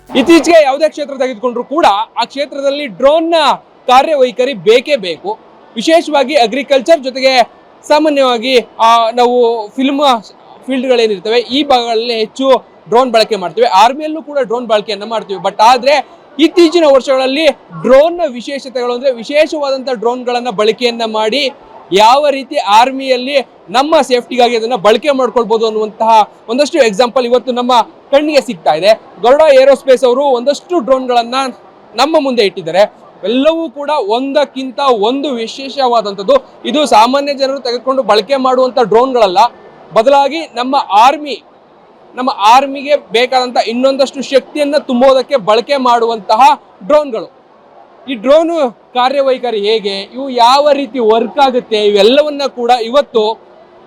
ಇತ್ತೀಚೆಗೆ ಯಾವುದೇ ಕ್ಷೇತ್ರ ತೆಗೆದುಕೊಂಡ್ರು ಕೂಡ ಆ ಕ್ಷೇತ್ರದಲ್ಲಿ ಡ್ರೋನ್ನ ಕಾರ್ಯವೈಖರಿ ಬೇಕೇ ಬೇಕು. ವಿಶೇಷವಾಗಿ ಅಗ್ರಿಕಲ್ಚರ್ ಜೊತೆಗೆ ಸಾಮಾನ್ಯವಾಗಿ ನಾವು ಫಿಲ್ಮ್ ಫೀಲ್ಡ್ಗಳೇನಿರ್ತವೆ ಈ ಭಾಗಗಳಲ್ಲಿ ಹೆಚ್ಚು ಡ್ರೋನ್ ಬಳಕೆ ಮಾಡ್ತೀವಿ. ಆರ್ಮಿಯಲ್ಲೂ ಕೂಡ ಡ್ರೋನ್ ಬಳಕೆಯನ್ನು ಮಾಡ್ತೀವಿ. ಬಟ್ ಆದರೆ ಇತ್ತೀಚಿನ ವರ್ಷಗಳಲ್ಲಿ ಡ್ರೋನ್ನ ವಿಶೇಷತೆಗಳು ಅಂದರೆ ವಿಶೇಷವಾದಂಥ ಡ್ರೋನ್ಗಳನ್ನು ಬಳಕೆಯನ್ನು ಮಾಡಿ ಯಾವ ರೀತಿ ಆರ್ಮಿಯಲ್ಲಿ ನಮ್ಮ ಸೇಫ್ಟಿಗಾಗಿ ಅದನ್ನು ಬಳಕೆ ಮಾಡ್ಕೊಳ್ಬೋದು ಅನ್ನುವಂತಹ ಒಂದಷ್ಟು ಎಕ್ಸಾಂಪಲ್ ಇವತ್ತು ನಮ್ಮ ಕಣ್ಣಿಗೆ ಸಿಗ್ತಾ ಇದೆ. ಗರುಡ ಏರೋಸ್ಪೇಸ್ ಅವರು ಒಂದಷ್ಟು ಡ್ರೋನ್ಗಳನ್ನು ನಮ್ಮ ಮುಂದೆ ಇಟ್ಟಿದ್ದಾರೆ. ಎಲ್ಲವೂ ಕೂಡ ಒಂದಕ್ಕಿಂತ ಒಂದು ವಿಶೇಷವಾದಂಥದ್ದು. ಇದು ಸಾಮಾನ್ಯ ಜನರು ತೆಗೆದುಕೊಂಡು ಬಳಕೆ ಮಾಡುವಂಥ ಡ್ರೋನ್ಗಳಲ್ಲ, ಬದಲಾಗಿ ನಮ್ಮ ಆರ್ಮಿಗೆ ಬೇಕಾದಂಥ ಇನ್ನೊಂದಷ್ಟು ಶಕ್ತಿಯನ್ನು ತುಂಬೋದಕ್ಕೆ ಬಳಕೆ ಮಾಡುವಂತಹ ಡ್ರೋನ್ಗಳು. ಈ ಡ್ರೋನು ಕಾರ್ಯವೈಖರಿ ಹೇಗೆ, ಇವು ಯಾವ ರೀತಿ ವರ್ಕ್ ಆಗುತ್ತೆ, ಇವೆಲ್ಲವನ್ನ ಕೂಡ ಇವತ್ತು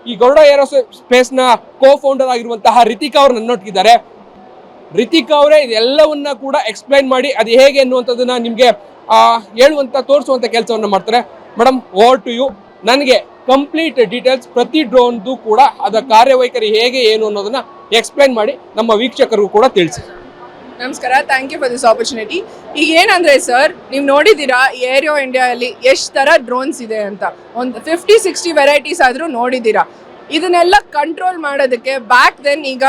ಈ ಗರುಡ ಏರೋಸ್ಪೇಸ್ನ ಕೋ-ಫೌಂಡರ್ ಆಗಿರುವಂತಹ ರಿತಿಕಾ ಅವರು ನನ್ನೊಟ್ಟಿದ್ದಾರೆ. ರಿತಿಕಾ ಅವರೇ ಇದೆಲ್ಲವನ್ನ ಕೂಡ ಎಕ್ಸ್ಪ್ಲೈನ್ ಮಾಡಿ ಅದು ಹೇಗೆ ಅನ್ನುವಂಥದ್ದನ್ನ ನಿಮಗೆ ತೋರಿಸುವಂಥ ಕೆಲಸವನ್ನು ಮಾಡ್ತಾರೆ. Madam, over to you. ನನಗೆ ಕಂಪ್ಲೀಟ್ ಡೀಟೇಲ್ಸ್ ಪ್ರತಿ ಡ್ರೋನ್ದು ಕೂಡ ಅದರ ಕಾರ್ಯವೈಖರಿ ಹೇಗೆ ಏನು ಅನ್ನೋದನ್ನ ಎಕ್ಸ್ಪ್ಲೈನ್ ಮಾಡಿ ನಮ್ಮ ವೀಕ್ಷಕರಿಗೂ ಕೂಡ ತಿಳಿಸಿ. ನಮಸ್ಕಾರ, thank you for this opportunity. ಈಗ ಏನಂದ್ರೆ ಸರ್, ನೀವು ನೋಡಿದ್ದೀರಾ ಏರೋ ಇಂಡಿಯಾದಲ್ಲಿ ಎಷ್ಟು ಥರ ಡ್ರೋನ್ಸ್ ಇದೆ ಅಂತ. ಒಂದು 50-60 ವೆರೈಟೀಸ್ ಆದರೂ ನೋಡಿದ್ದೀರಾ. ಇದನ್ನೆಲ್ಲ ಕಂಟ್ರೋಲ್ ಮಾಡೋದಕ್ಕೆ ಬ್ಯಾಕ್ ದೆನ್ ಈಗ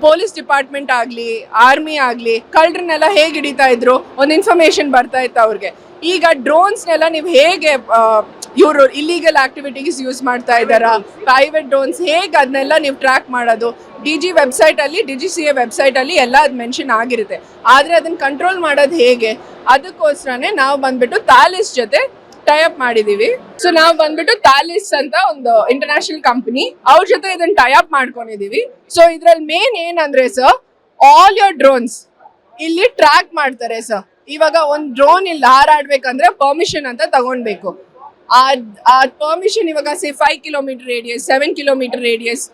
ಪೊಲೀಸ್ ಡಿಪಾರ್ಟ್ಮೆಂಟ್ ಆಗಲಿ, ಆರ್ಮಿ ಆಗಲಿ, ಕಳ್ಳರನ್ನೆಲ್ಲ ಹೇಗೆ ಹಿಡಿತಾ ಇದ್ರು, ಒಂದು ಇನ್ಫಾರ್ಮೇಶನ್ ಬರ್ತಾ ಇತ್ತು ಅವ್ರಿಗೆ. ಈಗ ಡ್ರೋನ್ಸ್ನೆಲ್ಲ ನೀವು ಹೇಗೆ ಇವರು ಇಲ್ಲಿಗಲ್ ಆಕ್ಟಿವಿಟೀಸ್ ಯೂಸ್ ಮಾಡ್ತಾ ಇದ್ದಾರಾ, ಪ್ರೈವೇಟ್ ಡ್ರೋನ್ಸ್ ಹೇಗೆ ಅದನ್ನೆಲ್ಲ ನೀವು ಟ್ರ್ಯಾಕ್ ಮಾಡೋದು. DG ವೆಬ್ಸೈಟಲ್ಲಿ, DGCA ವೆಬ್ಸೈಟಲ್ಲಿ ಎಲ್ಲ ಅದು ಮೆನ್ಷನ್ ಆಗಿರುತ್ತೆ. ಆದರೆ ಅದನ್ನು ಕಂಟ್ರೋಲ್ ಮಾಡೋದು ಹೇಗೆ, ಅದಕ್ಕೋಸ್ಕರನೇ ನಾವು ಬಂದ್ಬಿಟ್ಟು ಥಾಲಿಸ್ ಜೊತೆ ಟೈಅಪ್ ಮಾಡಿದೀವಿ. ಸೊ ನಾವು ಬಂದ್ಬಿಟ್ಟು ಥಾಲಿಸ್ ಅಂತ ಒಂದು ಇಂಟರ್ನ್ಯಾಷನಲ್ ಕಂಪನಿ, ಅವ್ರ ಜೊತೆ ಇದನ್ನ ಟೈಅಪ್ ಮಾಡ್ಕೊಂಡಿದೀವಿ. ಸೊ ಇದ್ರಲ್ಲಿ ಮೇನ್ ಏನಂದ್ರೆ ಸರ್, ಆಲ್ ಯೋರ್ ಡ್ರೋನ್ಸ್ ಇಲ್ಲಿ ಟ್ರ್ಯಾಕ್ ಮಾಡ್ತಾರೆ ಸರ್. ಇವಾಗ ಒಂದು ಡ್ರೋನ್ ಇಲ್ಲಿ ಹಾರಾಡ್ಬೇಕಂದ್ರೆ ಪರ್ಮಿಷನ್ ಅಂತ ತಗೊಂಡ್ಬೇಕು. ಆ ಪರ್ಮಿಷನ್ ಇವಾಗ 5 ಕಿಲೋಮೀಟರ್ ರೇಡಿಯಸ್, 7 ಕಿಲೋಮೀಟರ್ ರೇಡಿಯಸ್,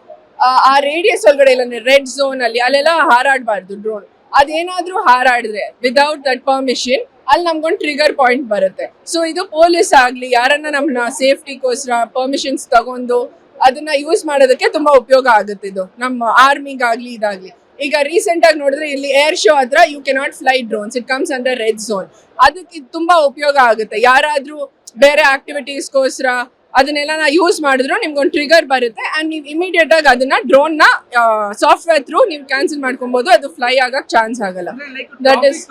ಆ ರೇಡಿಯಸ್ ಒಳಗಡೆ ಇಲ್ಲ ರೆಡ್ ಝೋನ್ ಅಲ್ಲಿ ಅಲ್ಲೆಲ್ಲ ಹಾರಾಡಬಾರ್ದು ಡ್ರೋನ್. ಅದೇನಾದ್ರೂ ಹಾರಾಡಿದ್ರೆ ವಿದೌಟ್ ದಟ್ ಪರ್ಮಿಷನ್ ಅಲ್ಲಿ ನಮ್ಗೊಂದು ಟ್ರಿಗರ್ ಪಾಯಿಂಟ್ ಬರುತ್ತೆ. ಸೊ ಇದು ಪೊಲೀಸ್ ಆಗ್ಲಿ ಯಾರನ್ನ ನಮ್ಮನ್ನ ಸೇಫ್ಟಿಗೋಸ್ಕರ ಪರ್ಮಿಷನ್ಸ್ ತಗೊಂಡು ಅದನ್ನ ಯೂಸ್ ಮಾಡೋದಕ್ಕೆ ತುಂಬಾ ಉಪಯೋಗ ಆಗುತ್ತೆ. ಇದು ನಮ್ಮ ಆರ್ಮಿಗಾಗ್ಲಿ ಇದಾಗ್ಲಿ. ಈಗ ರೀಸೆಂಟ್ ಆಗಿ ನೋಡಿದ್ರೆ ಇಲ್ಲಿ ಏರ್ ಶೋ ಹತ್ರ you cannot fly drones, it comes under red zone. ಅದಕ್ಕೆ ತುಂಬಾ ಉಪಯೋಗ ಆಗುತ್ತೆ. ಯಾರಾದ್ರೂ ಬೇರೆ ಆಕ್ಟಿವಿಟೀಸ್ಗೋಸ್ಕರ ಅದನ್ನೆಲ್ಲ ಯೂಸ್ ಮಾಡಿದ್ರು ನಿಮ್ಗೊಂದು ಟ್ರಿಗರ್ ಬರುತ್ತೆ ಅಂಡ್ ನೀವು ಇಮಿಡಿಯೇಟ್ ಆಗಿ ಅದನ್ನ ಡ್ರೋನ್ ನ ಸಾಫ್ಟ್ವೇರ್ ಥ್ರೂ ನೀವು ಕ್ಯಾನ್ಸಲ್ ಮಾಡ್ಕೊಬಹುದು. ಅದು ಫ್ಲೈ ಆಗಕ್ ಚಾನ್ಸ್ ಆಗಲ್ಲ. That is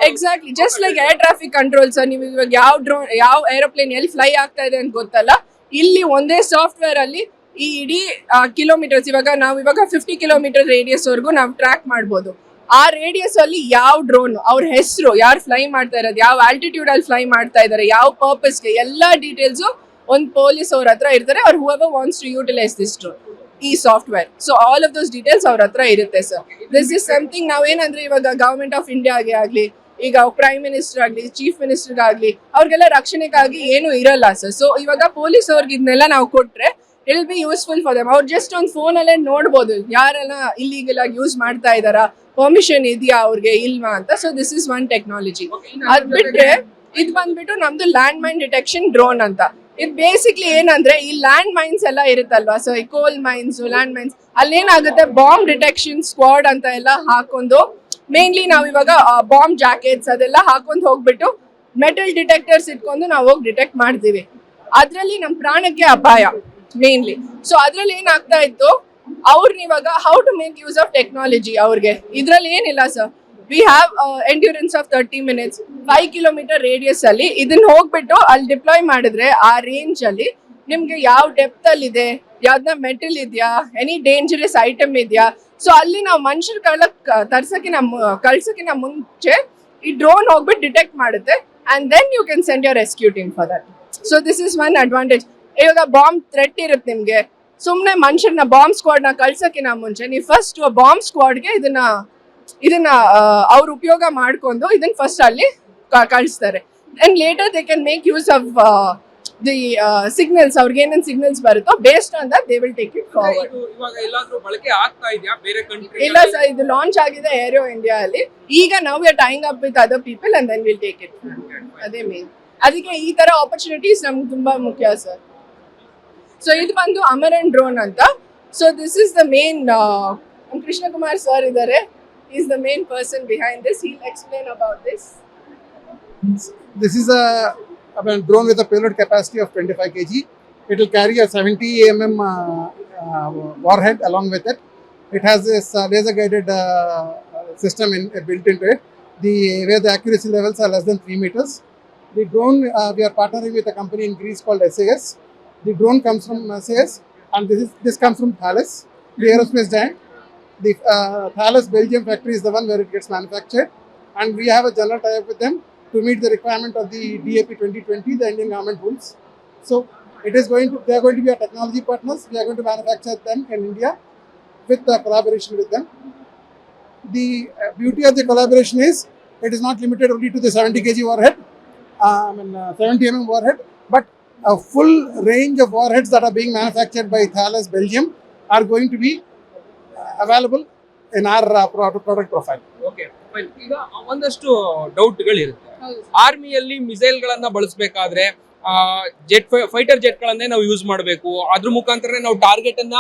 exactly just like air traffic control sir. ನೀವು ಇವಾಗ ಯಾವ ಏರೋಪ್ಲೇನ್ ಎಲ್ಲಿ ಫ್ಲೈ ಆಗ್ತಾ ಇದೆ ಅಂತ ಗೊತ್ತಲ್ಲ, ಇಲ್ಲಿ ಒಂದೇ ಸಾಫ್ಟ್ವೇರ್ ಅಲ್ಲಿ ಈ ಇಡೀ ಕಿಲೋಮೀಟರ್ಸ್, ಇವಾಗ 50 ಕಿಲೋಮೀಟರ್ ರೇಡಿಯಸ್ ವರೆಗೂ ನಾವು ಟ್ರ್ಯಾಕ್ ಮಾಡ್ಬೋದು. ಆ ರೇಡಿಯಸ್ ಅಲ್ಲಿ ಯಾವ ಡ್ರೋನ್, ಅವ್ರ ಹೆಸರು, ಯಾರು ಫ್ಲೈ ಮಾಡ್ತಾ ಇರೋದು, ಯಾವ ಆಲ್ಟಿಟ್ಯೂಡ್ ಅಲ್ಲಿ ಫ್ಲೈ ಮಾಡ್ತಾ ಇದಾರೆ, ಯಾವ ಪರ್ಪಸ್ಗೆ, ಎಲ್ಲಾ ಡೀಟೇಲ್ಸ್ ಒಂದು ಪೊಲೀಸ್ ಅವ್ರ ಹತ್ರ ಇರ್ತಾರೆ. ಅವ್ರು whoever wants to utilize this drone, ಈ software. So all of those details ಅವ್ರ ಹತ್ರ ಇರುತ್ತೆ ಸರ್. ದಿಸ್ ಇಸ್ ಸಮಥಿಂಗ್ ನಾವೇನಂದ್ರೆ ಇವಾಗ ಗವರ್ಮೆಂಟ್ ಆಫ್ ಇಂಡಿಯಾಗೆ ಆಗ್ಲಿ, ಈಗ ಪ್ರೈಮ್ ಮಿನಿಸ್ಟರ್ ಆಗ್ಲಿ, ಚೀಫ್ ಮಿನಿಸ್ಟರ್ ಆಗ್ಲಿ, ಅವ್ರಿಗೆಲ್ಲ ರಕ್ಷಣೆಗಾಗಿ ಏನು ಇರಲ್ಲ ಸರ್. ಸೊ ಇವಾಗ ಪೊಲೀಸ್ ಅವ್ರಿಗೆ ಇದನ್ನೆಲ್ಲ ನಾವು ಕೊಟ್ರೆ it will be useful for them. ಅವ್ರು ಜಸ್ಟ್ ಒಂದು ಫೋನಲ್ಲೇ ನೋಡ್ಬೋದು ಯಾರೆಲ್ಲ ಇಲ್ಲಿಗೆಲ್ಲ ಯೂಸ್ ಮಾಡ್ತಾ ಇದಾರಾ, ಪರ್ಮಿಷನ್ ಇದೆಯಾ ಅವ್ರಿಗೆ ಇಲ್ವಾ ಅಂತ. So this is one technology. ಅದ್ ಬಿಟ್ರೆ ಇದು ಬಂದ್ಬಿಟ್ಟು ನಮ್ದು ಲ್ಯಾಂಡ್ ಮೈನ್ ಡಿಟೆಕ್ಷನ್ ಡ್ರೋನ್ ಅಂತ. ಇದು ಬೇಸಿಕ್ಲಿ ಏನಂದ್ರೆ ಈ ಲ್ಯಾಂಡ್ ಮೈನ್ಸ್ ಎಲ್ಲ ಇರುತ್ತಲ್ವಾ, ಸೊ ಈ ಕೋಲ್ ಮೈನ್ಸ್, ಲ್ಯಾಂಡ್ ಮೈನ್ಸ್, ಅಲ್ಲೇನಾಗುತ್ತೆ ಬಾಂಬ್ ಡಿಟೆಕ್ಷನ್ ಸ್ಕ್ವಾಡ್ ಅಂತ ಎಲ್ಲ ಹಾಕೊಂಡು, ಮೇನ್ಲಿ ನಾವು ಇವಾಗ ಬಾಂಬ್ ಜಾಕೆಟ್ಸ್ ಅದೆಲ್ಲ ಹಾಕೊಂಡು ಹೋಗ್ಬಿಟ್ಟು ಮೆಟಲ್ ಡಿಟೆಕ್ಟರ್ಸ್ ಇಟ್ಕೊಂಡು ನಾವು ಹೋಗಿ ಡಿಟೆಕ್ಟ್ ಮಾಡ್ತೀವಿ. ಅದ್ರಲ್ಲಿ ನಮ್ಮ ಪ್ರಾಣಕ್ಕೆ ಅಪಾಯ ಮೇನ್ಲಿ. ಸೊ ಅದ್ರಲ್ಲಿ ಏನಾಗ್ತಾ ಇತ್ತು, ಅವ್ರನ್ನ ಇವಾಗ how to make use of technology ಅವ್ರಿಗೆ ಇದ್ರಲ್ಲಿ ಏನಿಲ್ಲ ಸರ್. We have endurance of 30 minutes, 5 kilometre radius ಅಲ್ಲಿ ಇದನ್ನ ಹೋಗ್ಬಿಟ್ಟು ಅಲ್ಲಿ ಡಿಪ್ಲಾಯ್ ಮಾಡಿದ್ರೆ ಆ ರೇಂಜ್ ಅಲ್ಲಿ ನಿಮ್ಗೆ ಯಾವ ಡೆಪ್ತ್ ಅಲ್ಲಿ ಇದೆ, ಯಾವ್ದನ್ನ ಮೆಟಲ್ ಇದೆಯಾ, ಎನಿ ಡೇಂಜರಸ್ ಐಟಮ್ ಇದೆಯಾ. ಸೊ ಅಲ್ಲಿ ನಾವು ಮನುಷ್ಯರು ಕಳ್ಸಕ್ಕಿನ ಮುಂಚೆ ಈ ಡ್ರೋನ್ ಹೋಗ್ಬಿಟ್ಟು ಡಿಟೆಕ್ಟ್ ಮಾಡುತ್ತೆ and then you can send your rescue team for that. So this is one advantage. ಇವಾಗ ಬಾಂಬ್ ಥ್ರೆಟ್ ಇರುತ್ತೆ ನಿಮ್ಗೆ, ಸುಮ್ನೆ ಮನುಷ್ಯರನ್ನ ಬಾಂಬ್ ಸ್ಕ್ವಾಡ್ ನ ಕಳ್ಸಕ್ಕಿನ ಮುಂಚೆ ನೀವು ಫಸ್ಟ್ ಬಾಂಬ್ ಸ್ಕ್ವಾಡ್ಗೆ ಇದನ್ನ ಅವ್ರು ಉಪಯೋಗ ಮಾಡ್ಕೊಂಡು ಇದನ್ನ ಫಸ್ಟ್ ಅಲ್ಲಿ ಕಳಿಸ್ತಾರೆ. And later they can make use of the signals. ಅವ್ರಿಗೆ ಏನೇನು ಸಿಗ್ನಲ್ಸ್ ಬರುತ್ತೋ based on that they will take it forward. ಇಲ್ಲ ಸರ್, ಇದು ಲಾಂಚ್ ಆಗಿದೆ ಏರೋ ಇಂಡಿಯಾ ಅಲ್ಲಿ. ಈಗ ನಾವು are tying up with other people and then will take it. ಅದೇ ಮೇನ್. ಅದಕ್ಕೆ ಈ ತರ ಆಪರ್ಚುನಿಟೀಸ್ ನಮ್ಗೆ ತುಂಬಾ ಮುಖ್ಯ ಸರ್. ಸೊ ಇದು ಬಂದು ಅಮರನ್ ಡ್ರೋನ್ ಅಂತ. So this is the main. Krishna Kumar sir ಇದ್ದಾರೆ, He's the main person behind this. He'll explain about this. This is a drone with a payload capacity of 25 kg. It will carry a 70 mm warhead along with it. It has this laser guided system built into it. Where the accuracy levels are less than 3 meters. The drone, we are partnering with a company in Greece called SAS. The drone comes from SAS, and this comes from Thales, the aerospace giant. The Thales Belgium factory is the one where it gets manufactured, and we have a general tie-up with them to meet the requirement of the DAP 2020, the Indian government rules. So they are going to be our technology partners. We are going to manufacture them in India with collaboration with them. The beauty of the collaboration is it is not limited only to the 70 kg warhead, 70 mm warhead, but a full range of warheads that are being manufactured by Thales Belgium are going to be available in our product profile. Okay ಈಗ ಒಂದಷ್ಟು ಡೌಟ್ಗಳಿರುತ್ತೆ. ಆರ್ಮಿಯಲ್ಲಿ missile ಗಳನ್ನ ಬಳಸಬೇಕಾದ್ರೆ fighter jet ಗಳನ್ನೇ ನಾವು use ಮಾಡಬೇಕು, ಅದ್ರ ಮುಖಾಂತರ ನಾವು target ಅನ್ನ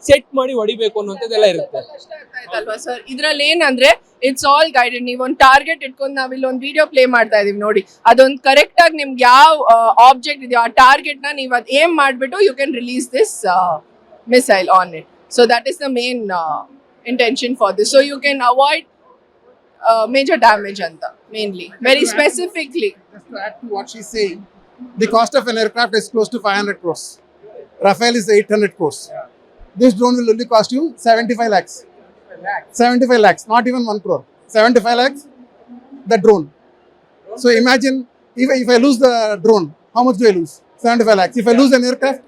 set ಮಾಡಿ ಹೊಡಿಬೇಕು ಅನ್ನೋಂಥದ್ದೆಲ್ಲ ಇರುತ್ತೆ. ಕಷ್ಟ ಆಗ್ತಾ ಇತ್ತಲ್ವಾ ಸರ್? ಇದ್ರಲ್ಲಿ ಏನಂದ್ರೆ ಇಟ್ಸ್ ಆಲ್ ಗೈಡೆಡ್. ನೀವು ಒಂದು ಟಾರ್ಗೆಟ್ ಇಟ್ಕೊಂಡು ನಾವಿಲ್ಲಿ ಒಂದು ವಿಡಿಯೋ ಪ್ಲೇ ಮಾಡ್ತಾ ಇದೀವಿ ನೋಡಿ, ಅದೊಂದು ಕರೆಕ್ಟ್ ಆಗಿ ನಿಮ್ಗೆ ಯಾವ ಆಬ್ಜೆಕ್ಟ್ ಇದೆಯೋ ಆ ಟಾರ್ಗೆಟ್ ನ ನೀವು ಅದ್ ಏಮ್ ಮಾಡ್ಬಿಟ್ಟು you can release this missile on it. So that is the main intention for this, so you can avoid major damage anta mainly very specifically. Just to add to what she's saying, the cost of an aircraft is close to 500 crores. Rafale is 800 crores. This drone will only cost you 75 lakhs. 75 lakhs, not even 1 crore. 75 lakhs, the drone. So imagine if I lose the drone, how much do I lose? 75 lakhs. If I lose an aircraft,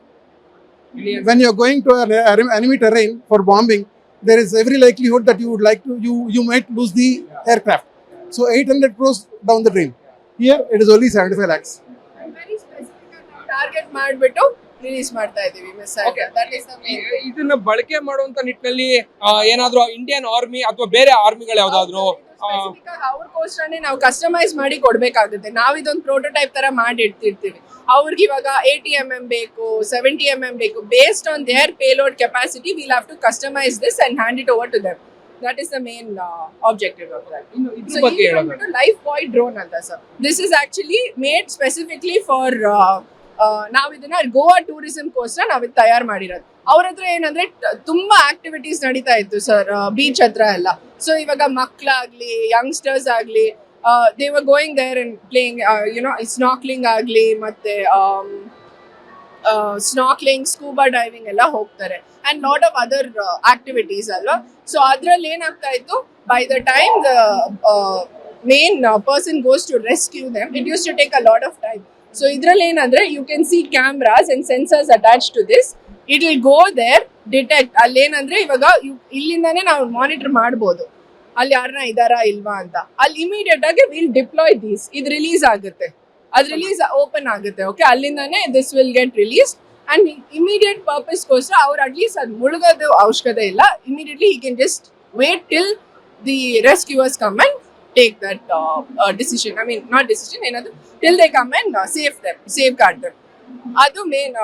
when you're going to an enemy terrain for bombing, there is every likelihood that you might lose the aircraft. So 800 crores down the drain. Here it is only 75 lakhs. Very specific target ಮಾಡ್ಬಿಟ್ಟು release ಮಾಡ್ತಾ ಇದೀವಿ missile. That is the main. ಇದನ್ನ ಬಳಕೆ ಮಾಡುವಂತ ನಿಟ್ಟಿನಲ್ಲಿ ಏನಾದ್ರೂ Indian army ಅಥವಾ ಬೇರೆ ಆರ್ಮಿಗಳು ಯಾವ್ದಾದ್ರು ಅವ್ರಿಗೋಸ್ಕರನೇ ನಾವು ಕಸ್ಟಮೈಸ್ ಮಾಡಿ ಕೊಡ್ಬೇಕಾಗುತ್ತೆ. ನಾವು ಇದೊಂದು ಪ್ರೋಟೋಟೈಪ್ ತರ ಮಾಡಿ ಇಡ್ತಿರ್ತೀವಿ. ಅವ್ರಿಗೆ ಇವಾಗ 80 mm ಬೇಕು, 70 mm ಬೇಕು, based on their payload capacity will have to customise this and hand it over to them. That is the main objective of that. ಇದ್ರ ಬಗ್ಗೆ ಹೇಳೋದು ಲೈಫ್ ಬಾಯ್ ಡ್ರೋನ್ ಅಂತ sir. This is actually made specifically for ನಾವ್ ಇದನ್ನ Goa tourism ಕೋಸ್ಕರ ನಾವ್ ಇದು ತಯಾರು ಮಾಡಿರೋದು. ಅವ್ರ ಹತ್ರ ಏನಂದ್ರೆ ತುಂಬಾ ಆಕ್ಟಿವಿಟೀಸ್ ನಡೀತಾ ಇತ್ತು ಸರ್ ಬೀಚ್ ಹತ್ರ ಎಲ್ಲ. ಸೊ ಇವಾಗ ಮಕ್ಳಾಗ್ಲಿ ಯಂಗ್ಸ್ಟರ್ಸ್ ಆಗ್ಲಿ they were going there and playing snorkeling agli matte snorkeling, scuba diving ella hogtare and lot of other activities alva. So adralli en aagta ittu, by the time the main person goes to rescue them, it used to take a lot of time. So idralli enandre you can see cameras and sensors attached to this. It will go there, detect alli enandre ivaga illindane ನಾವು monitor ಮಾಡಬಹುದು ಅಲ್ಲಿ ಯಾರನ್ನ ಇದಾರಾ ಇಲ್ವಾ ಅಂತ. ಅಲ್ಲಿ immediate ಆಗಿ will deploy these. ಇದು ರಿಲೀಸ್ ಆಗುತ್ತೆ, ಅದು ರಿಲೀಸ್ ಓಪನ್ ಆಗುತ್ತೆ. ಓಕೆ, ಅಲ್ಲಿಂದಾನೆ this will get release and immediate ಪರ್ಪಸ್ಗೋಸ್ಕರ ಅವ್ರು ಅಟ್ಲೀಸ್ಟ್ ಅದು ಮುಳುಗೋದು ಅವಶ್ಯಕತೆ ಇಲ್ಲ. Immediately he can just wait till the rescuers come and take that decision. I mean not decision, ಏನದು till they come and safeguard them. ಅದು main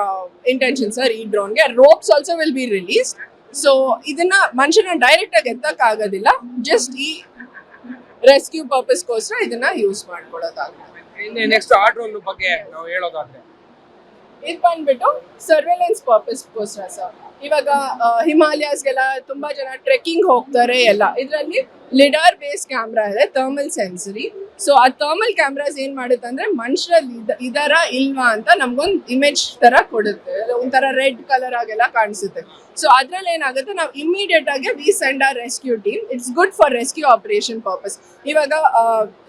intention sir ಈ ಡ್ರೋನ್ಗೆ. Ropes also will be released. So ಇದನ್ನ ಮನುಷ್ಯನ direct ಆಗಿ ಎತ್ತಕ್ ಆಗೋದಿಲ್ಲ, just ಈ rescue ಪರ್ಪಸ್ಗೋಸ್ಕರ ಇದನ್ನ use ಮಾಡ್ಕೊಳ್ಳೋದಾಗುತ್ತೆ. Next ಆ ಡ್ರೋನ್ ಬಗ್ಗೆ ನಾವು ಹೇಳೋದಾದ್ರೆ ಇದು ಬಂದ್ಬಿಟ್ಟು ಸರ್ವೆಲೆನ್ಸ್ ಪರ್ಪಸ್ಗೋಸ್ಕರ ಸರ್. ಇವಾಗ ಹಿಮಾಲಯಾಸ್ಗೆಲ್ಲ ತುಂಬಾ ಜನ ಟ್ರೆಕ್ಕಿಂಗ್ ಹೋಗ್ತಾರೆ ಎಲ್ಲ. ಇದರಲ್ಲಿ ಲಿಡಾರ್ ಬೇಸ್ ಕ್ಯಾಮ್ರಾ ಇದೆ, ಥರ್ಮಲ್ ಸೆನ್ಸರಿ. ಸೊ ಆ ಥರ್ಮಲ್ ಕ್ಯಾಮ್ರಾಸ್ ಏನ್ ಮಾಡುತ್ತೆ ಅಂದ್ರೆ ಮನುಷ್ಯರಲ್ಲಿ ಇದರ ಇಲ್ವಾ ಅಂತ ನಮ್ಗೊಂದು ಇಮೇಜ್ ತರ ಕೊಡುತ್ತೆ, ಒಂಥರ ರೆಡ್ ಕಲರ್ ಆಗೆಲ್ಲ ಕಾಣಿಸುತ್ತೆ. ಸೊ ಅದ್ರಲ್ಲಿ ಏನಾಗುತ್ತೆ, ನಾವು ಇಮಿಡಿಯೇಟ್ ಆಗಿ ವಿ ಸೆಂಡ್ ಆ rescue team. It's good for rescue operation purpose. ಇವಾಗ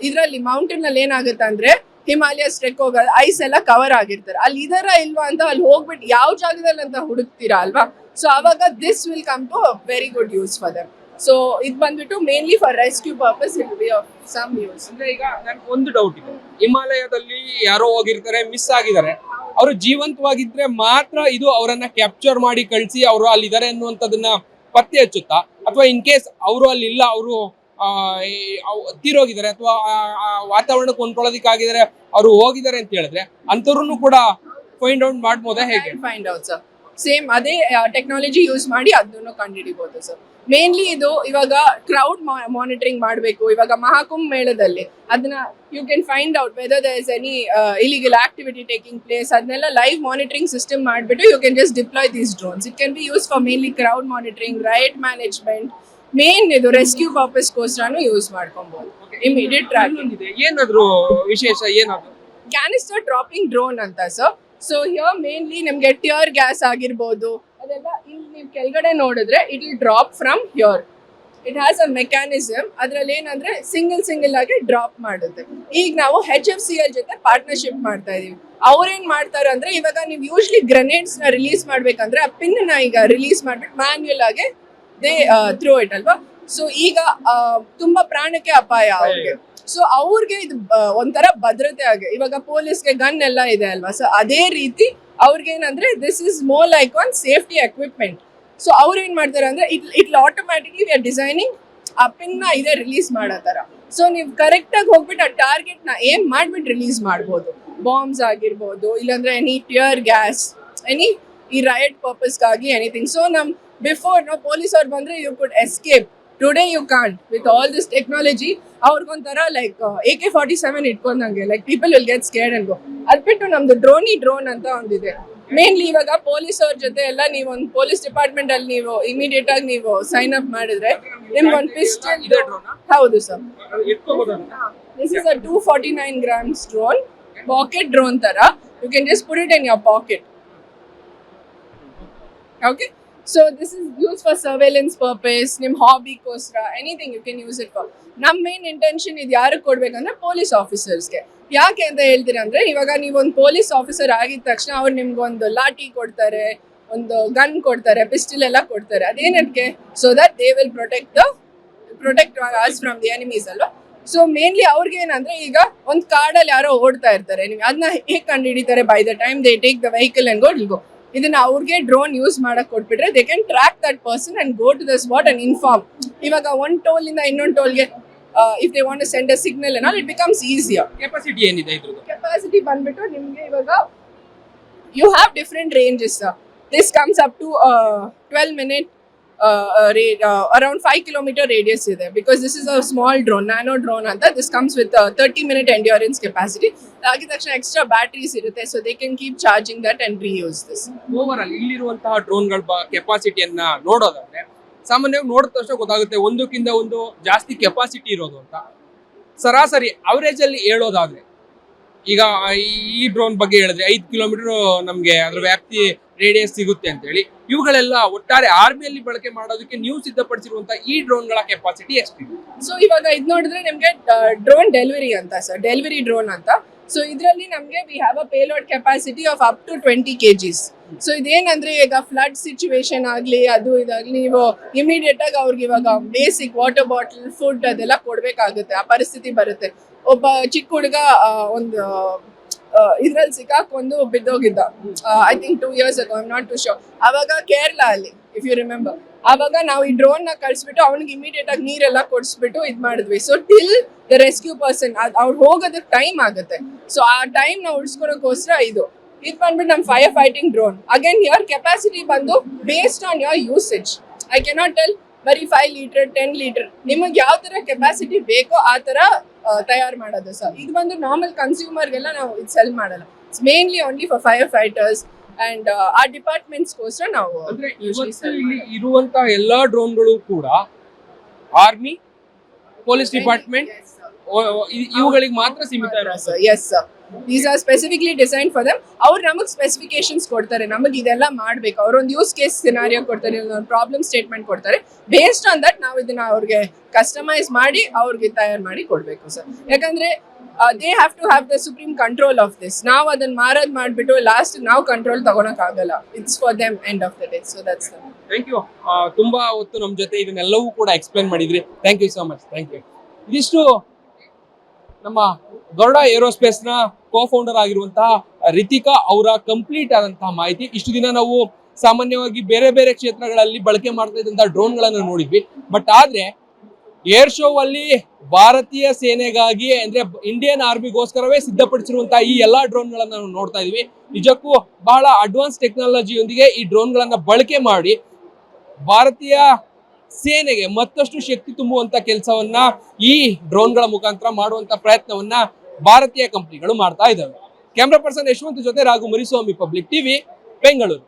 ಇದರಲ್ಲಿ ಮೌಂಟೇನ್ ಅಲ್ಲಿ ಏನಾಗುತ್ತೆ ಅಂದ್ರೆ ಹಿಮಾಲಯಸ್ ಟ್ರೆಕ್ ಹೋಗೋದು ಐಸ್ ಎಲ್ಲ ಕವರ್ ಆಗಿರ್ತಾರೆ, ಅಲ್ಲಿ ಇದರ ಇಲ್ವಾ ಅಂತ ಅಲ್ಲಿ ಹೋಗ್ಬಿಟ್ಟು ಯಾವ ಜಾಗದಲ್ಲಿ ಅಂತ ಹುಡುಕ್ತೀರಾ ಅಲ್ವಾ. ಸೊ ಅವಾಗ this will come to very good use for them. So ಇದು ಬಂದ್ಬಿಟ್ಟು mainly for rescue purpose it will be of some use. ಅಂದ್ರೆ ಈಗ ನನ್ಗೆ ಒಂದು ಡೌಟ್ ಇದೆ, ಹಿಮಾಲಯದಲ್ಲಿ ಯಾರೋ ಹೋಗಿರ್ತಾರೆ, ಮಿಸ್ ಆಗಿದ್ದಾರೆ, ಅವರು ಜೀವಂತವಾಗಿದ್ರೆ ಮಾತ್ರ ಇದು ಅವರನ್ನ ಕ್ಯಾಪ್ಚರ್ ಮಾಡಿ ಕಳಿಸಿ ಅವರು ಅಲ್ಲಿದ್ದಾರೆ ಅನ್ನುವಂಥದ್ದನ್ನ ಪತ್ತೆ ಹಚ್ಚುತ್ತಾ, ಅಥವಾ ಇನ್ ಕೇಸ್ ಅವರು ಅಲ್ಲಿ ಇಲ್ಲ, ಅವರು ತೀರೋಗಿದ್ದಾರೆ ಅಥವಾ ವಾತಾವರಣಕ್ಕೆ ಹೊಂದ್ಕೊಳ್ಳೋದಕ್ಕಾಗಿದ್ದಾರೆ, ಅವರು ಹೋಗಿದ್ದಾರೆ ಅಂತ ಹೇಳಿದ್ರೆ ಅಂಥವ್ರನ್ನು ಕೂಡ ಫೈಂಡ್ ಔಟ್ ಮಾಡ್ಬೋದಾ ಹೇಗೆ? Find out sir. ಸೇಮ್ ಅದೇ ಟೆಕ್ನಾಲಜಿ ಯೂಸ್ ಮಾಡಿ ಅದನ್ನು ಕಂಡುಹಿಡಿಬಹುದು ಸರ್. ಮೇನ್ಲಿ ಇದು ಇವಾಗ ಕ್ರೌಡ್ ಮಾನಿಟರಿಂಗ್ ಮಾಡಬೇಕು. ಇವಾಗ ಮಹಾಕುಂಭ ಮೇಳದಲ್ಲಿ ಅದನ್ನ you can find out whether there is any illegal activity taking place. ಅದನ್ನೆಲ್ಲ ಲೈವ್ ಮಾನಿಟರಿಂಗ್ ಸಿಸ್ಟಮ್ ಮಾಡಿಬಿಟ್ಟು you can just deploy these drones. It can be use for mainly crowd monitoring, riot management, main ಇದು rescue ಪರ್ಪಸ್ಗೋಸ್ಕರನು use ಮಾಡ್ಕೊಬಹುದು. Immediate tracking. ಏನಾದ್ರು ವಿಶೇಷ ಏನಾದ್ರು canister dropping drone ಅಂತ sir. So here mainly ನಮಗೆ tear gas ಆಗಿರ್ಬೋದು ಅದೆಲ್ಲ ಇಲ್ಲಿ ನೀವು ಕೆಳಗಡೆ ನೋಡಿದ್ರೆ it will drop from here. It has a mechanism. ಅದ್ರಲ್ಲಿ ಏನಂದ್ರೆ ಸಿಂಗಲ್ ಆಗಿ ಡ್ರಾಪ್ ಮಾಡುತ್ತೆ. ಈಗ ನಾವು HFCL ಜೊತೆ ಪಾರ್ಟ್ನರ್ಶಿಪ್ ಮಾಡ್ತಾ ಇದೀವಿ. ಅವ್ರೇನ್ ಮಾಡ್ತಾರೆ ಅಂದ್ರೆ ಇವಾಗ ನೀವು ಯೂಶ್ಲಿ ಗ್ರೆನೇಡ್ಸ್ ನ ರಿಲೀಸ್ ಮಾಡ್ಬೇಕಂದ್ರೆ ಆ ಪಿನ್ ನ ಈಗ ರಿಲೀಸ್ ಮಾಡ್ಬಿಟ್ಟು ಮ್ಯಾನ್ಯುಯಲ್ ಆಗಿ ದೇ ಥ್ರೋ ಇಟ್ ಅಲ್ವಾ. ಸೊ ಈಗ ತುಂಬಾ ಪ್ರಾಣಕ್ಕೆ ಅಪಾಯ ಅವ್ರಿಗೆ. ಸೊ ಅವ್ರಿಗೆ ಇದು ಒಂಥರ ಭದ್ರತೆ ಆಗಿ ಇವಾಗ ಪೊಲೀಸ್ಗೆ ಗನ್ ಎಲ್ಲ ಇದೆ ಅಲ್ವಾ. ಸೊ ಅದೇ ರೀತಿ ಅವ್ರಿಗೇನಂದ್ರೆ this is more like one safety equipment. So ಅವ್ರು ಏನ್ ಮಾಡ್ತಾರೆ ಅಂದ್ರೆ it automatically we are designing ಆ ಪಿನ್ ನ ಇದೆ ರಿಲೀಸ್ ಮಾಡೋ ತರ. ಸೊ ನೀವು ಕರೆಕ್ಟ್ ಆಗಿ ಹೋಗ್ಬಿಟ್ಟು ಆ ಟಾರ್ಗೆಟ್ ನ ಏನ್ ಮಾಡ್ಬಿಟ್ಟು ರಿಲೀಸ್ ಮಾಡ್ಬೋದು. ಬಾಂಬ್ಸ್ ಆಗಿರ್ಬೋದು, ಇಲ್ಲಾಂದ್ರೆ ಎನಿ ಟಿಯರ್ ಗ್ಯಾಸ್, ಎನಿ ಈ ರೈಟ್ ಪರ್ಪಸ್ಗಾಗಿ ಎನಿಥಿಂಗ್. ಸೊ ನಮ್ ಬಿಫೋರ್ ನಾವು ಪೊಲೀಸ್ ಅವ್ರು ಬಂದ್ರೆ you could escape. Today you can't with all this technology. ಅವ್ರಿಗೊಂಥರ ಲೈಕ್ AK-47 ಇಟ್ಕೊಂಡಂಗೆ like people will get scared and go. ಅದ್ಬಿಟ್ಟು ನಮ್ದು ಡ್ರೋನ್ ಅಂತ ಒಂದಿದೆ. ಮೇನ್ಲಿ ಇವಾಗ ಪೊಲೀಸ್ ಅವ್ರ ಜೊತೆ ಎಲ್ಲ ನೀವು ಒಂದು ಪೊಲೀಸ್ ಡಿಪಾರ್ಟ್ಮೆಂಟ್ ಅಲ್ಲಿ ನೀವು ಇಮಿಡಿಯೇಟ್ ಆಗಿ ನೀವು ಸೈನ್ ಅಪ್ ಮಾಡಿದ್ರೆ ನಿಮ್ಗೆ ಒಂದು ಪಿಸ್ಟಲ್. ಹೌದು sir. This is a 249 grams drone, pocket drone ತರ. You can just put it in your pocket. Okay. So this is used for surveillance purpose, nim hobby kosra, anything you can use it for. Nam main intention ಇದು ಯಾರಿಗೆ ಕೊಡ್ಬೇಕಂದ್ರೆ police ಆಫೀಸರ್ಸ್ಗೆ. ಯಾಕೆ ಅಂತ ಹೇಳ್ತೀರಾ ಅಂದ್ರೆ ಇವಾಗ ನೀವು ಒಂದು ಪೊಲೀಸ್ ಆಫೀಸರ್ ಆಗಿದ ತಕ್ಷಣ ಅವ್ರು ನಿಮ್ಗೊಂದು ಲಾಠಿ ಕೊಡ್ತಾರೆ, ಒಂದು ಗನ್ ಕೊಡ್ತಾರೆ, ಪಿಸ್ಟಲ್ ಎಲ್ಲ ಕೊಡ್ತಾರೆ. ಅದೇನಕ್ಕೆ? So that they will protect us from the enemies ಅಲ್ವಾ. ಸೊ ಮೇನ್ಲಿ ಅವ್ರಿಗೆ ಏನಂದ್ರೆ ಈಗ ಒಂದು ಕಾಡಲ್ಲಿ ಯಾರೋ ಓಡ್ತಾ ಇರ್ತಾರೆ, ನೀವು ಅದನ್ನ ಹೇಗೆ ಕಂಡು ಹಿಡಿತಾರೆ? By the time they take the vehicle and go. ಇದನ್ನ ಅವ್ರಿಗೆ ಡ್ರೋನ್ ಯೂಸ್ ಮಾಡಕ್ ಕೊಟ್ಬಿಟ್ರೆ they can track that person and go to the spot and inform. ಇವಾಗ ಒಂದು ಟೋಲ್ ಇಂದ ಇನ್ನೊಂದು ಟೋಲ್ಗೆ if they want to send a signal and all it becomes easier. Capacity ಏನಿದೆ ಇದ್ರದ್ದು? ಕೆಪಾಸಿಟಿ ಬಂದ್ಬಿಟ್ಟು ನಿಮ್ಗೆ ಇವಾಗ you have different ranges. This comes up to 12 minute around 5 kilometer radius ಇದೆ. Because this is a small drone, nano drone ಅಂತ. This comes with 30-minute endurance capacity. ಆಗಿದ ತಕ್ಷಣ extra batteries ಇರುತ್ತೆ. So they can keep charging that and reuse this. Over all ಇಲ್ಲಿರುವಂತಹ ಡ್ರೋನ್ಗಳ ಕೆಪಾಸಿಟಿಯನ್ನ ನೋಡೋದಾದ್ರೆ ಸಾಮಾನ್ಯವಾಗಿ ನೋಡಿದ ತಕ್ಷಣ ಗೊತ್ತಾಗುತ್ತೆ ಒಂದಕ್ಕಿಂತ ಒಂದು ಜಾಸ್ತಿ ಕೆಪಾಸಿಟಿ ಇರೋದು ಅಂತ. ಸರಾಸರಿ ಅವರೇಜ್ ಅಲ್ಲಿ ಹೇಳೋದಾದ್ರೆ ಈಗ ಈ ಡ್ರೋನ್ ಬಗ್ಗೆ ಹೇಳಿದ್ರೆ 5 ಕಿಲೋಮೀಟರ್ ನಮ್ಗೆ ಅದ್ರ ವ್ಯಾಪ್ತಿ ರೇಡಿಯಸ್ ಸಿಗುತ್ತೆ ಅಂತ ಹೇಳಿ. ಇವುಗಳೆಲ್ಲ ಒಟ್ಟಾರೆ ಆರ್ಮಿಯಲ್ಲಿ ಬಳಕೆ ಮಾಡೋದಕ್ಕೆ ನೀವು ಸಿದ್ಧಪಡಿಸಿರುವಂತಹ ಈ ಡ್ರೋನ್ಗಳ ಕೆಪಾಸಿಟಿ ಎಷ್ಟು? ಸೊ ಇವಾಗ ಇದು ನೋಡಿದ್ರೆ ನಿಮ್ಗೆ ಡ್ರೋನ್ ಡೆಲಿವರಿ ಅಂತ ಸರ್, ಡೆಲಿವರಿ ಡ್ರೋನ್ ಅಂತ. ಸೊ ಇದರಲ್ಲಿ ನಮಗೆ we have a payload capacity of up to 20 kgs. So ಇದೇನಂದ್ರೆ ಈಗ ಫ್ಲಡ್ ಸಿಚುವೇಶನ್ ಆಗ್ಲಿ ಅದು ಇದಾಗ್ಲಿ ನೀವು ಇಮಿಡಿಯೇಟ್ ಆಗಿ ಅವ್ರಿಗೆ ಇವಾಗ ಬೇಸಿಕ್ ವಾಟರ್ ಬಾಟಲ್, ಫುಡ್ ಅದೆಲ್ಲ ಕೊಡ್ಬೇಕಾಗುತ್ತೆ. ಆ ಪರಿಸ್ಥಿತಿ ಬರುತ್ತೆ. ಒಬ್ಬ ಚಿಕ್ಕ ಹುಡುಗ ಒಂದು ಇದ್ರಲ್ಲಿ ಸಿಕ್ಕಾಕೊಂಡು ಬಿದ್ದೋಗಿದ್ದ, I think 2 years ago, I am not too sure. ಅವಾಗ ಕೇರಳ ಅಲ್ಲಿ ಇಫ್ ಯು ರಿಮೆಂಬರ್, ಆವಾಗ ನಾವು ಈ ಡ್ರೋನ್ ನ ಕಳಿಸ್ಬಿಟ್ಟು ಅವ್ನಿಗೆ ಇಮಿಡಿಯೇಟ್ ಆಗಿ ನೀರೆಲ್ಲ ಕೊಡಿಸ್ಬಿಟ್ಟು ಇದ್ ಮಾಡಿದ್ವಿ. So till the rescue person ಅವ್ರು ಹೋಗೋದಕ್ಕೆ ಟೈಮ್ ಆಗುತ್ತೆ. ಸೊ ಆ ಟೈಮ್ ನ ಉಳಿಸ್ಕೊಳಕೋಸ್ಕರ ಇದು ಬಂದ್ಬಿಟ್ಟು ನಮ್ಮ fire fighting drone. Again here capacity ಬಂದು based on your usage. I cannot tell ಬರೀ 5 liter 10 liter. ನಿಮಗೆ ಯಾವ ತರ ಕೆಪಾಸಿಟಿ ಬೇಕೋ ಆ ತರ ತಯಾರು ಮಾಡೋದು ಸರ್. ಇದು ಬಂದು ನಾರ್ಮಲ್ ಕನ್ಸ್ಯೂಮರ್ಗೆಲ್ಲ ನಾವು ಇದು ಸೆಲ್ ಮಾಡಲ್ಲ. It's mainly only for fire fighters and ಆ ಡಿಪಾರ್ಟ್ಮೆಂಟ್ಸ್ಗೋಸ್ಕರ ನಾವು. ಅಂದ್ರೆ ಇಲ್ಲಿ ಇರುವಂತಹ ಎಲ್ಲಾ ಡ್ರೋನ್ಗಳು ಕೂಡ ಆರ್ಮಿ, ಪೊಲೀಸ್ ಡಿಪಾರ್ಟ್ಮೆಂಟ್ ಇವುಗಳಿಗೆ ಮಾತ್ರ ಸೀಮಿತ ಇರೋದು. Yes sir, these are specifically design for them. ಅವ್ರು ನಮಗೆ ಸ್ಪೆಸಿಫಿಕೇಶನ್ಸ್ ಕೊಡ್ತಾರೆ, ನಮಗೆ ಇದೆಲ್ಲ ಮಾಡಬೇಕು. ಅವರೊಂದು ಯೂಸ್ ಕೇಸ್ ಸಿನಾರಿಯೋ ಕೊಡ್ತಾರೆ, ಒಂದು ಪ್ರಾಬ್ಲಮ್ ಸ್ಟೇಟ್ಮೆಂಟ್ ಕೊಡ್ತಾರೆ. ಬೇಸ್ಡ್ ಆನ್ ದಟ್ ನಾವು ಇದನ್ನ ಅವ್ರಿಗೆ ಕಸ್ಟಮೈಸ್ ಮಾಡಿ ಅವ್ರಿಗೆ ತಯಾರು ಮಾಡಿ ಕೊಡಬೇಕು ಸರ್. ಯಾಕಂದ್ರೆ they have to have the supreme control of this. ನಾವು ಅದನ್ನ ಮಾರೋದು ಮಾಡಿಬಿಟ್ಟು ಲಾಸ್ಟ್ ನಾವು ಕಂಟ್ರೋಲ್ ತಗೊಳಕ್ ಆಗಲ್ಲ. It's for them end of the day. So that's thank you. ತುಂಬಾ ಹೊತ್ತು ನಮ್ಮ ಜೊತೆ ಇದನ್ನೆಲ್ಲವೂ ಕೂಡ ಎಕ್ಸ್ಪ್ಲೇನ್ ಮಾಡಿದ್ರಿ. Thank you so much. Thank you. ಇದಿಷ್ಟು ನಮ್ಮ ಗರುಡ ಏರೋಸ್ಪೇಸ್ ನ ಕೋ-ಫೌಂಡರ್ ಆಗಿರುವಂತಹ ರಿತಿಕಾ ಅವರ ಕಂಪ್ಲೀಟ್ ಆದಂತಹ ಮಾಹಿತಿ. ಇಷ್ಟು ದಿನ ನಾವು ಸಾಮಾನ್ಯವಾಗಿ ಬೇರೆ ಬೇರೆ ಕ್ಷೇತ್ರಗಳಲ್ಲಿ ಬಳಕೆ ಮಾಡ್ತಾ ಇದ್ದಂತಹ ಡ್ರೋನ್ಗಳನ್ನು ನೋಡಿದ್ವಿ. ಬಟ್ ಆದ್ರೆ ಏರ್ ಶೋ ಅಲ್ಲಿ ಭಾರತೀಯ ಸೇನೆಗಾಗಿ ಅಂದ್ರೆ ಇಂಡಿಯನ್ ಆರ್ಮಿಗೋಸ್ಕರವೇ ಸಿದ್ಧಪಡಿಸಿರುವಂತಹ ಈ ಎಲ್ಲಾ ಡ್ರೋನ್ ಗಳನ್ನ ನಾವು ನೋಡ್ತಾ ಇದೀವಿ. ನಿಜಕ್ಕೂ ಬಹಳ ಅಡ್ವಾನ್ಸ್ ಟೆಕ್ನಾಲಜಿಯೊಂದಿಗೆ ಈ ಡ್ರೋನ್ ಗಳನ್ನ ಬಳಕೆ ಮಾಡಿ ಭಾರತೀಯ ಸೇನೆಗೆ ಮತ್ತಷ್ಟು ಶಕ್ತಿ ತುಂಬುವಂತ ಕೆಲಸವನ್ನ ಈ ಡ್ರೋನ್ ಗಳ ಮುಖಾಂತರ ಮಾಡುವಂತ ಪ್ರಯತ್ನವನ್ನ ಭಾರತೀಯ ಕಂಪನಿಗಳು ಮಾಡ್ತಾ ಇದ್ದಾವೆ. ಕ್ಯಾಮ್ರಾ ಪರ್ಸನ್ ಯಶವಂತ್ ಜೊತೆ ರಾಘು ಮರಿಸ್ವಾಮಿ, ಪಬ್ಲಿಕ್ ಟಿವಿ, ಬೆಂಗಳೂರು.